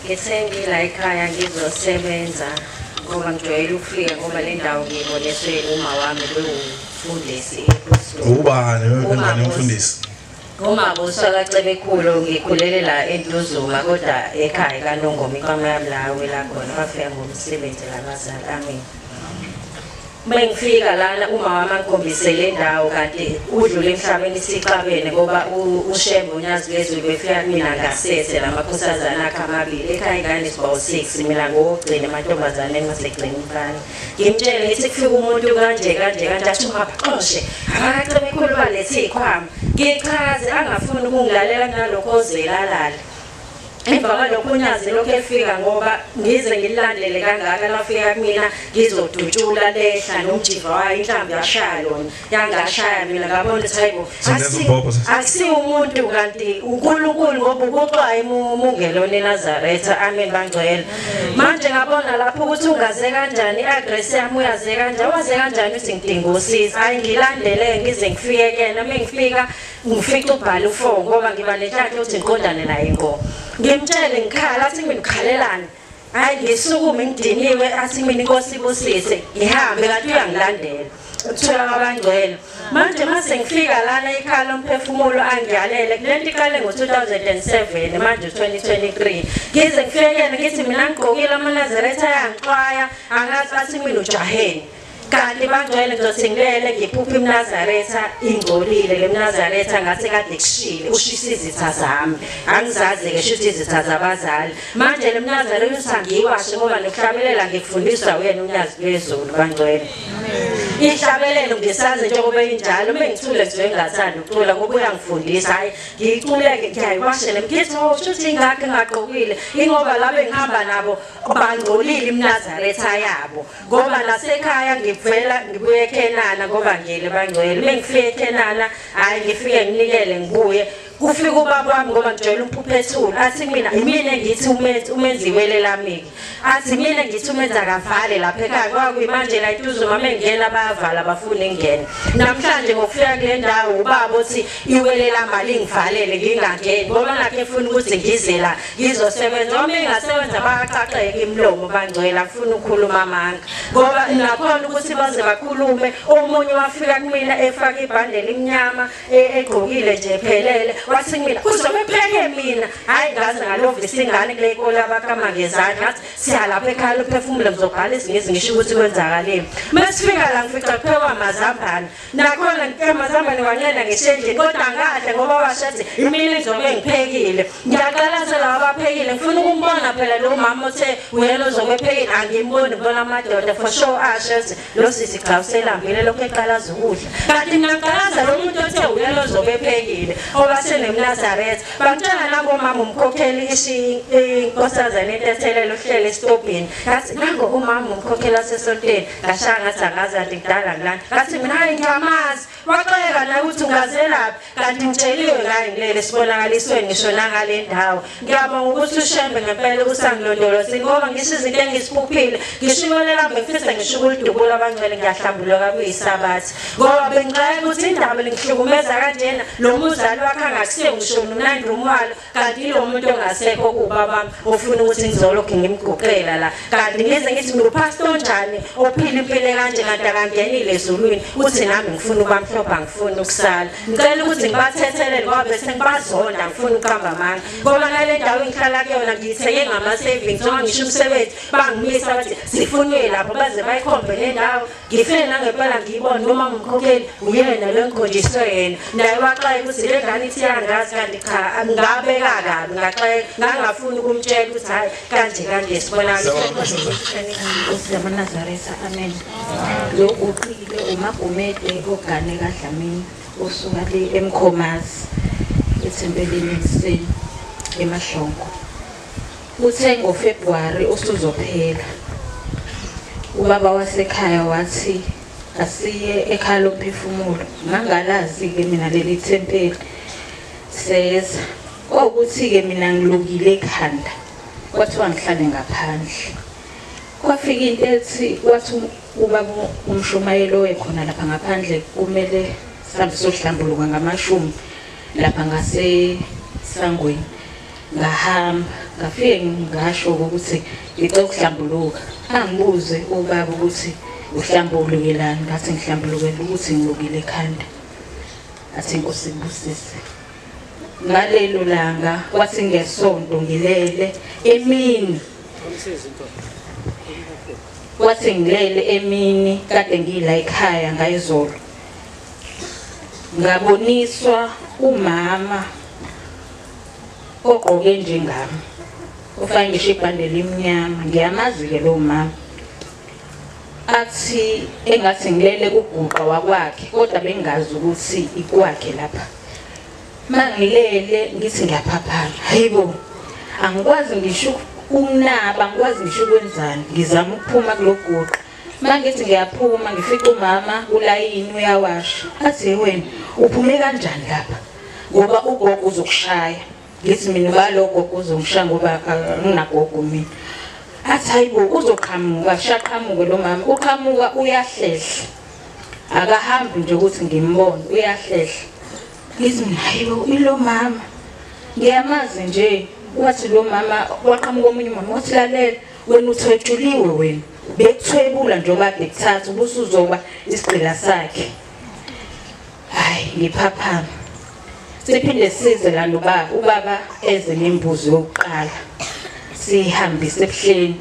Ngithengi la ekhaya ngizosebenza ngoba ngijwayele ukufika ngoba le ndawo ngiyiboneswe uma wami bewumfundisi ePostoli. Ubani ngani umfundisi? Uma busakacebe ngikhulele la eNtuzuma kodwa ekhaya kaNongoma inkomo yami la wela khona bafika ngomsebenzi labazali. Amen. Mengifika lana uma wami angikhombisele indawo kanti udlule emhlabeni sixabene ngoba uShembe uNyazi Bezulu befika mina ngasese lamakhosazana akhe amabili ekhaya ingane sibawu 6 mina ngokugcina amantombazane engasegcina umfana. Ngimtshele ngithi kufika umuntu kanje athi ungabaxoshe akacebe ekhuluma lethi ikhwama ngichaze angafuni ukungilalela kunalokho ozelala. Emva kwalokho uNyazi lokho efika ngoba ngize ngilandele kangaka lafika kumina ngizodutshula lehla nomjiva wayo inhlamvu yashaya lona yangashaya mina ngabona ukuthi hayibo akusi umuntu kanti uNkulunkulu ngoba ukuxwaye umungelone Nazaretha. Amen bangcwele. Manje ngabona lapho ukuthi ungaze kanjani iaddress yami uyaze kanjani waze kanjani uthi ngidinga usizo hayi ngilandele ngize ngifike kena mengifika ngifica ubhala u4 ngoba ngiba nenhlanhla ukuthi ngiqondane naye inkomo. Ngimtshele ngikhala athi mina ukhalelani hayi ngisukume ngidiniwe athi mina inkosi ibusise ngihambe kanti uyangilandela uthola abangcwele. Manje mase ngifika lana ekhaya lomphefumulo angiyalele kulento iqale ngo2007 manje 2023 ngize ngifike ngithi mina ngigqokile amaNazaretha ayangixwaya angathi athi mina ujaheni kanti bangcwele ngizothi ngilele ngiphupha iMnazaretha ingcolile le Mnazaretha ngathi kade kushile ushisa izitha zami angizazi ke shuthi izitha zabazali. Manje le Mnazaretha usangiwashe ngoba nokuhlabelela ngikufundiswa uyena uNyazi Bezulu bangcwele. Ihlabelelo ngisazi njengoba injalo mengithule nje ngingathanda ukucula ngoba uyangifundisa hayi ngiculeke ngiyayiwashele ngithi shuthi ingakho ngaqokile ingoba labe ngihamba nabo bangcolile iMnazaretha yabo ngoba nasekhaya ngivela ngibuye eKenana ngoba ngiyele bangcwele mengifike eKenana hayi ngifike nginikele ngibuye kufika ubaba wami ngoba ngijwayele umphuphethulo athi mina ngithi umenziwele lamiki athi mina ngithi umenza kavale lapha ekhaya kwakuyimanje la iTuzuma mengena bayavala bafuna ingene. Namhlanje ngokufika kule ndawo ubaba uthi iwele lamali ngivalele ngingangeni ngoba nakhe efuna ukuthi ngize la ngizosebenza uma engasebenza bayaqaqeka imlomo bangcwele afuna ukukhuluma amanga ngoba nakhona ukuthi baze bakhulume. Omunye wafika kumina efaka ibhandle elimnyama egqokile nje phelele wathi mina uzobe pheke mina hayi ngaze ngalovisa ingane kule ikola bakama ngezandla ngathi siyalapha ekhaya lophefumulo ngizobhala izingisi ngisho ukuthi kwenzakaleni. Masifika la ngifica kuphekwa amazambane nakhona amazambane wanqena ngisendlini kodwa ngahle ngoba washathi imini izobe ngiphekile ngiyaqalaza la abaphekile ngifuna ukumbona phela lo mama othe uyena uzobe phekile angimboni ngibona amadoda for sure ashathi lo sisi cha uselambile lokho eqalaza ukudla kanti mina ngicalaza lo muntu othe uyena uzobe phekile obasene Nazaretha bantwana nabo mama umkhokheli inkosazane ethethelelo uhlele estopini ngathi nango umama umkhokheli asesonteni ngashaya ngathi angazi kanti kudala ngilana ngathi mina hayi ngiyamazi waxeka na ukuthi ungazelaphi kanti ngitsheliwe ngaye ngilele sibonakaliswe ngisho nangale ndawo. Ngiyabonga ukuthi uShembe ngempela usangilondoloza ngoba ngisho izinto engisiphuphile ngishumelela ngifisa ngisho ukulidubula abangcwele ngiyahlambuluka kuyisabathi ngoba bengixaka ukuthi indaba lengihlukumeza kanjena lo muzali wakhe angakusiye ngisho uNandi Rumwalo kanti lo muntu ongasekho kubaba ofuna ukuthi ngizolokhu ngimguqela la kanti ngize ngithi ngupastor njani ophila impilo kanje kanti akangenile ezulwini uthi nami ngifuna ubamhlopha ngifuna ukusala ngicela ukuthi ngibathethelele ngoba bese ngibazonda ngifuna ukuhamba amanga ngoba ngale ndawo engihlala kuyona ngithenge ngama savings noma ngisho umsebenzi bangimisa bathi sifunwe lapho baze bayikhombe le ndawo ngifike nangempela ngiyibona noma ngumkhokheli uyena lo ngikhonjiswe yena naye waxaya ukuthi le ngane ithi yangazi kanti cha angabeka kabi ngaxeka ngangafuni ukumtshela ukuthi hayi kanje sibonakala uSiyamaNazaretha. Amen. Lo uqile uMagumede ogane kaDlamini osuka le eMkhomazi ethempelini eMahlongo uthe ngoFebruary usuzophela ubaba wasekhaya wathi asiye ekhaya lomphefumulo ngangalazi ke mina leli thempeli seza ukuthi ke mina ngilungile ekhanda kwathiwa ngihlale ngaphandle kwafika into ethi wathi ubaba umshumayelo wekhona lapha ngaphandle kumele sihambe sohlambuluka ngamashumi lapha ngase sangweni ngahamba ngafike ngasho ukuthi ngicela ukuhlambuluka angibuze ubaba ukuthi uhlambulukelani ngathi ngihlambulukela ukuthi ngilukile ekhanda athi inkosi ibusise ngalelo langa kwathi ngesonto ngilele emini kwathi ngilele emini kade ngila ekhaya ngayizolo ngaboniswa umama ogqoke njengami ufake ngisho ibhande limnyama ngiyamazi ke lo mama athi engathi ngilele kuguqa wakwakhe kodwa bengazi ukuthi ikwakhe lapha mangilele ngithi ngiyaphaphana hayibo angikwazi ngisho ukunaba ngikwazi ngisho ukwenzani ngizama ukuphuma kuloguqa mangithi ngiyaphuma ngifica umama ulayini uyawasha athi wena uphume kanjani lapha ngoba ugogo uzokushaya ngithi mina balogogo uzongishaya ngoba nginagogo mina athi hayibo uzoqhamuka shaqhamuke lo mama uqhamuka uyahlehla akahambi nje ukuthi ngimbone uyahlehla ngithi mina hayibo ilo mama ngiyamazi nje wathi lo mama waqhamuka omunye umama wathi lalela wena uthwejuliwe wena bekuthwebula nje kade kuthatha ubusuzoba isigqila sakhe hayi ngiphaphama siphinde size la ubaba eze nembuzi yokuqala sihambise ebuhleni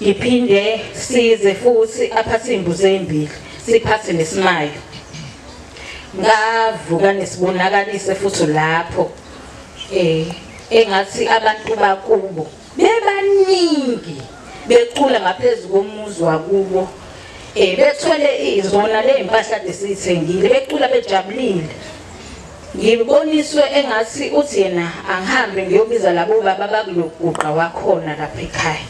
ngiphinde size futhi aphathe imbuzi ezimbili siphathe nesimayo ngavuka nesibonakalise futhi lapho engathi abantu bakubo bebaningi becula ngaphezulu komuzi wakubo bethwele izona le impahla desithengile becula bejabulile ngiboniswe engathi uthi yena angihambe ngiyobiza labo baba bakuloguqa wakhona lapha ekhaya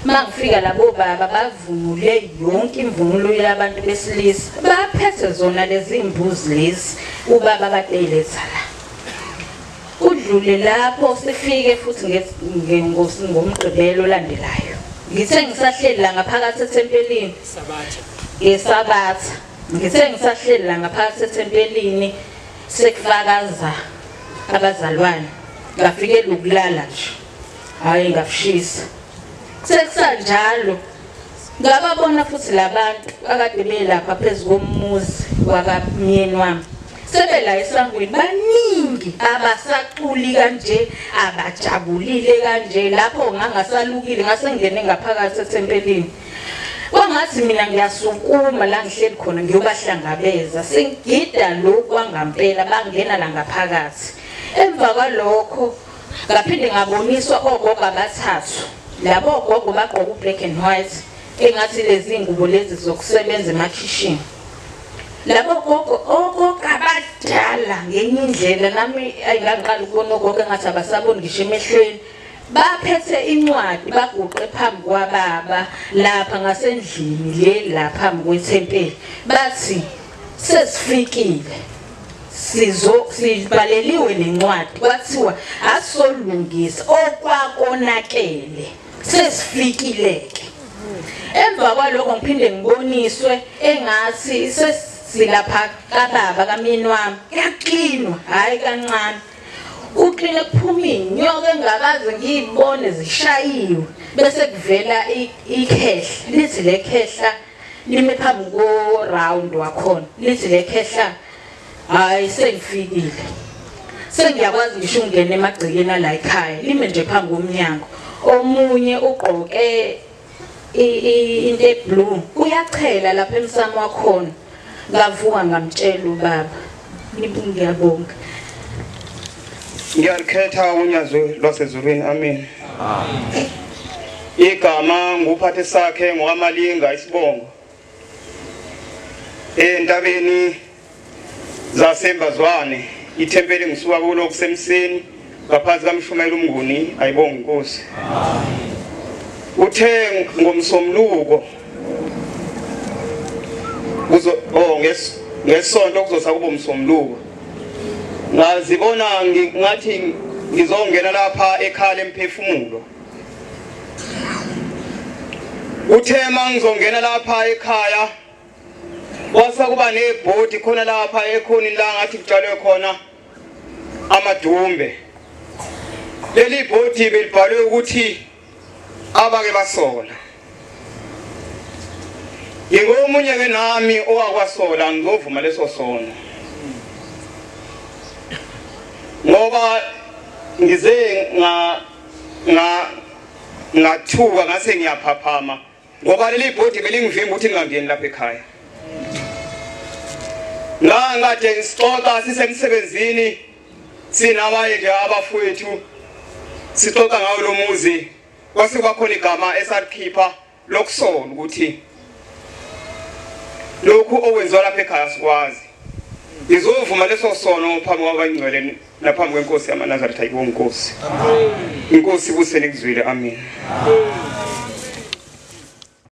mangifika labo baba bavunule yonke imvunulo yabantu besilisa baphethe zona lezi imbuzi lezi ubaba badeyiletha la udlule lapho sifike futhi ngomgqibelo olandelayo ngithe ngisahleli la ngaphakathi ethempelini ngesabatha ngithe ngisahleli la ngaphakathi ethempelini sekufakaza abazalwane ngafikela ukulala nje hayi ngafishisa sekusanjalo ngababona futhi labantu akade belapha phezulu komuzi wakamyeni wami sebela esangweni baningi abasaquli kanje abajabulile kanje lapho ngangasalukile ngasengene ngaphakathi ethempelini kwangathi mina ngiyasukuma la ngihleli khona ngiyobahlangabeza sengida lokhu kwangampela bangena la ngaphakathi emva kwalokho ngaphinde ngaboniswa ogogo abathathu labo ogogo bagqoka ublack and white engathi lezi ngubo lezi zokusebenza emakhishini labo ogogo abadala ngenye indlela nami ayingangiqala ukubona ogogo engathi abasaboni ngisho emehlweni baphethe incwadi baguqe phambi kwababa lapha ngasendlini le lapha phambi kwethempeli bathi sesifikile sibaleliwe nencwadi kwathiwa asolungisa okwakonakele sesifikileke emva kwalokho ngiphinde ngiboniswe engathi sesilapha kababa kamyeni wami yaklinwa hayi kancane uqine kuphuma inyoka engakaze ngiyibone zishayiwe bese kuvela ikhehla lithi lekhehla lime phambi ko round wakhona lithi lekhehla hayi sengifikile sengiyakwazi ngisho ungena emagcekeni la ekhaya lime nje phambi komnyango omunye ugqoke into eblue uyachela lapha emsamo wakhona ngavuka ngamtshela ubaba ngiyabonga Ngiyakhetha unyazo lwasezulwini amen. Igama nguphathe sakhe ngokwamalinga isibongo. Entabeni zasembazwane ithempeli ngisuka kulo kusemseni ngaphansi kaMshumayeli uMnguni ayibonga inkosi. Uthe ngomsomluko ngesonto kuzosa kuba umsomluko. Ngazibona ngathi ngizongena lapha ekhaya emphefumulo. Uthema ngizongena lapha ekhaya wasa kuba nebhodi khona lapha ekhoni la ngathi kutshalwe khona amadumbe leli bhodi belibhalwe ukuthi abake basola ngomunye ke nami owakwasola ngizovuma leso sono ngoba ngize ngathuka ngase ngiyaphaphama ngoba leli bhodi belingivimba ukuthi ngingangeni lapha ekhaya ngangade ngisixoxa sisemsebenzini sinabaye nje abafowethu sixoxa ngawo lo muzi kwase kwakhona igama esalikhipha lokusola ukuthi lokhu okwenziwa lapha ekhaya sikwazi ngizovuma leso sono phambi kwabangcwele naphambi kwenkosi yamaNazaretha ayibonge inkosi inkosi ibusele kuzwile amen